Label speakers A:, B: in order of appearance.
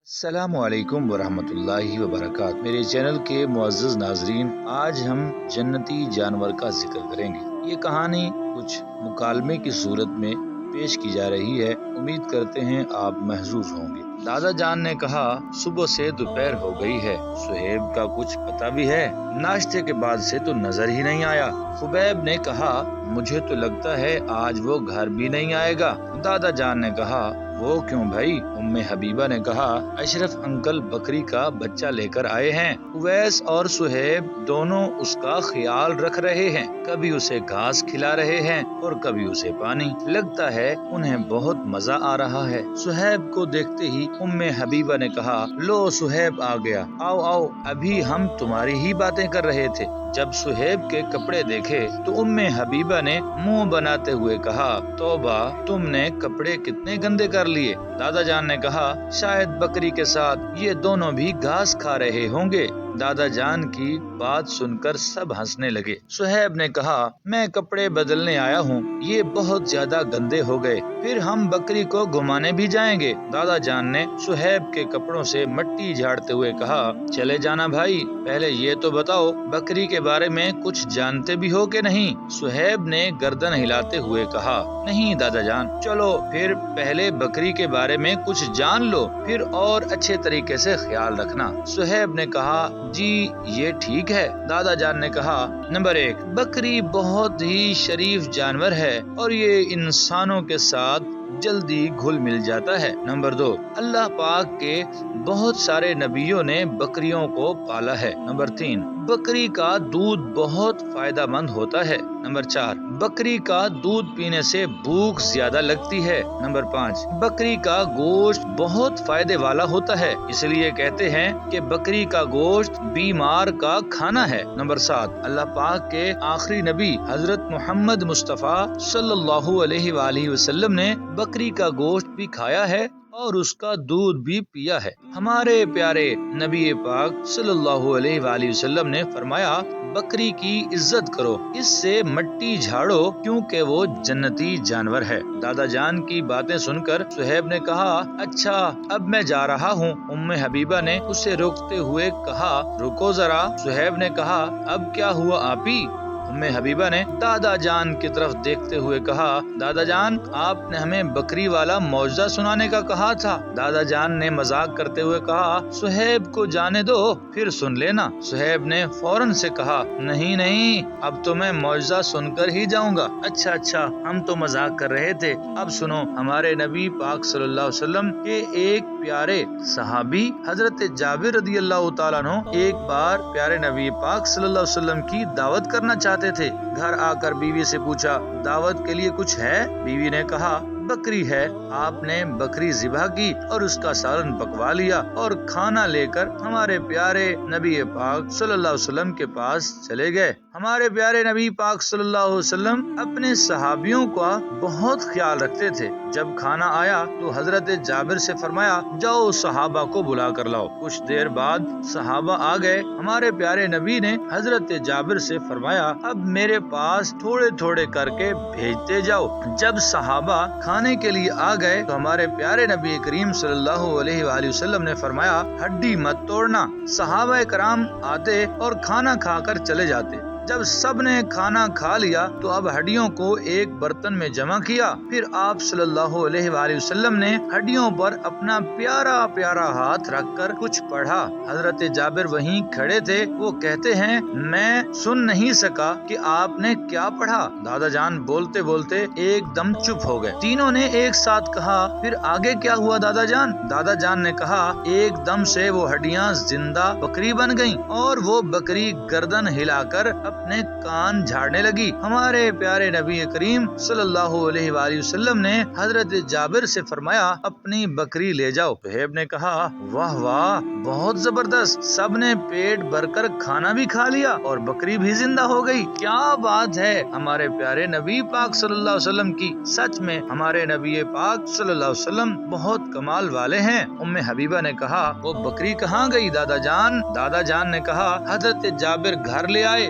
A: السلام علیکم ورحمۃ اللہ وبرکاتہ۔ میرے چینل کے معزز ناظرین، آج ہم جنتی جانور کا ذکر کریں گے۔ یہ کہانی کچھ مکالمے کی صورت میں پیش کی جا رہی ہے، امید کرتے ہیں آپ محظوظ ہوں گے۔ دادا جان نے کہا، صبح سے دوپہر ہو گئی ہے، صہیب کا کچھ پتہ بھی ہے؟ ناشتے کے بعد سے تو نظر ہی نہیں آیا۔ خبیب نے کہا، مجھے تو لگتا ہے آج وہ گھر بھی نہیں آئے گا۔ دادا جان نے کہا، وہ کیوں بھائی؟ ام حبیبہ نے کہا، اشرف انکل بکری کا بچہ لے کر آئے ہیں، اویس اور صہیب دونوں اس کا خیال رکھ رہے ہیں، کبھی اسے گھاس کھلا رہے ہیں اور کبھی اسے پانی۔ لگتا ہے انہیں بہت مزہ آ رہا ہے۔ صہیب کو دیکھتے ہی ام حبیبہ نے کہا، لو صہیب آ گیا، آؤ آؤ، ابھی ہم تمہاری ہی باتیں کر رہے تھے۔ جب صہیب کے کپڑے دیکھے تو ام حبیبہ نے منہ بناتے ہوئے کہا، توبہ، تم نے کپڑے کتنے گندے کر لیے۔ دادا جان نے کہا، شاید بکری کے ساتھ یہ دونوں بھی گھاس کھا رہے ہوں گے۔ دادا جان کی بات سن کر سب ہنسنے لگے۔ صہیب نے کہا، میں کپڑے بدلنے آیا ہوں، یہ بہت زیادہ گندے ہو گئے، پھر ہم بکری کو گھمانے بھی جائیں گے۔ دادا جان نے صہیب کے کپڑوں سے مٹی جھاڑتے ہوئے کہا، چلے جانا بھائی، پہلے یہ تو بتاؤ بکری کے بارے میں کچھ جانتے بھی ہو کہ نہیں؟ صہیب نے گردن ہلاتے ہوئے کہا، نہیں دادا جان۔ چلو پھر پہلے بکری کے بارے میں کچھ جان لو، پھر اور اچھے طریقے سے خیال رکھنا۔ صہیب نے کہا، جی یہ ٹھیک ہے۔ دادا جان نے کہا، نمبر 1، بکری بہت ہی شریف جانور ہے اور یہ انسانوں کے ساتھ جلدی گھل مل جاتا ہے۔ نمبر 2، اللہ پاک کے بہت سارے نبیوں نے بکریوں کو پالا ہے۔ نمبر 3، بکری کا دودھ بہت فائدہ مند ہوتا ہے۔ نمبر 4، بکری کا دودھ پینے سے بھوک زیادہ لگتی ہے۔ نمبر 5، بکری کا گوشت بہت فائدے والا ہوتا ہے، اس لیے کہتے ہیں کہ بکری کا گوشت بیمار کا کھانا ہے۔ نمبر 7، اللہ پاک کے آخری نبی حضرت محمد مصطفیٰ صلی اللہ علیہ وآلہ وسلم نے بکری کا گوشت بھی کھایا ہے اور اس کا دودھ بھی پیا ہے۔ ہمارے پیارے نبی پاک صلی اللہ علیہ وآلہ وسلم نے فرمایا، بکری کی عزت کرو، اس سے مٹی جھاڑو، کیونکہ وہ جنتی جانور ہے۔ دادا جان کی باتیں سن کر صہیب نے کہا، اچھا اب میں جا رہا ہوں۔ ام حبیبہ نے اسے روکتے ہوئے کہا، رکو ذرا۔ صہیب نے کہا، اب کیا ہوا آپی؟ ام حبیبہ نے دادا جان کی طرف دیکھتے ہوئے کہا، دادا جان آپ نے ہمیں بکری والا معجزہ سنانے کا کہا تھا۔ دادا جان نے مذاق کرتے ہوئے کہا، صہیب کو جانے دو، پھر سن لینا۔ صہیب نے فوراً سے کہا، نہیں نہیں، اب تو میں معجزہ سن کر ہی جاؤں گا۔ اچھا، ہم تو مذاق کر رہے تھے، اب سنو۔ ہمارے نبی پاک صلی اللہ علیہ وسلم کے ایک پیارے صحابی حضرت جابر رضی اللہ تعالیٰ عنہ ایک بار پیارے نبی پاک صلی اللہ علیہ وسلم کی دعوت کرنا چاہتے تھے۔ گھر آ کر بیوی سے پوچھا، دعوت کے لیے کچھ ہے؟ بیوی نے کہا، بکری ہے۔ آپ نے بکری ذبح کی اور اس کا سالن پکوا لیا اور کھانا لے کر ہمارے پیارے نبی پاک صلی اللہ علیہ وسلم کے پاس چلے گئے۔ ہمارے پیارے نبی پاک صلی اللہ علیہ وسلم اپنے صحابیوں کا بہت خیال رکھتے تھے۔ جب کھانا آیا تو حضرت جابر سے فرمایا، جاؤ صحابہ کو بلا کر لاؤ۔ کچھ دیر بعد صحابہ آ گئے۔ ہمارے پیارے نبی نے حضرت جابر سے فرمایا، اب میرے پاس تھوڑے تھوڑے کر کے بھیجتے جاؤ۔ جب صحابہ کھانے کے لیے آ گئے تو ہمارے پیارے نبی کریم صلی اللہ علیہ وآلہ وسلم نے فرمایا، ہڈی مت توڑنا۔ صحابہ کرام آتے اور کھانا کھا کر چلے جاتے۔ جب سب نے کھانا کھا لیا تو اب ہڈیوں کو ایک برتن میں جمع کیا، پھر آپ صلی اللہ علیہ وآلہ وسلم نے ہڈیوں پر اپنا پیارا پیارا ہاتھ رکھ کر کچھ پڑھا۔ حضرت جابر وہیں کھڑے تھے، وہ کہتے ہیں، میں سن نہیں سکا کہ آپ نے کیا پڑھا۔ دادا جان بولتے بولتے ایک دم چپ ہو گئے۔ تینوں نے ایک ساتھ کہا، پھر آگے کیا ہوا دادا جان؟ دادا جان نے کہا، ایک دم سے وہ ہڈیاں زندہ بکری بن گئیں اور وہ بکری گردن ہلا کر اپنے کان جھاڑنے لگی۔ ہمارے پیارے نبی کریم صلی اللہ علیہ وآلہ وسلم نے حضرت جابر سے فرمایا، اپنی بکری لے جاؤ۔ صہیب نے کہا، واہ واہ، بہت زبردست، سب نے پیٹ بھر کر کھانا بھی کھا لیا اور بکری بھی زندہ ہو گئی، کیا بات ہے ہمارے پیارے نبی پاک صلی اللہ علیہ وسلم کی۔ سچ میں ہمارے نبی پاک صلی اللہ علیہ وسلم بہت کمال والے ہیں۔ ام حبیبہ نے کہا، وہ بکری کہاں گئی دادا جان؟ دادا جان نے کہا، حضرت جابر گھر لے آئے،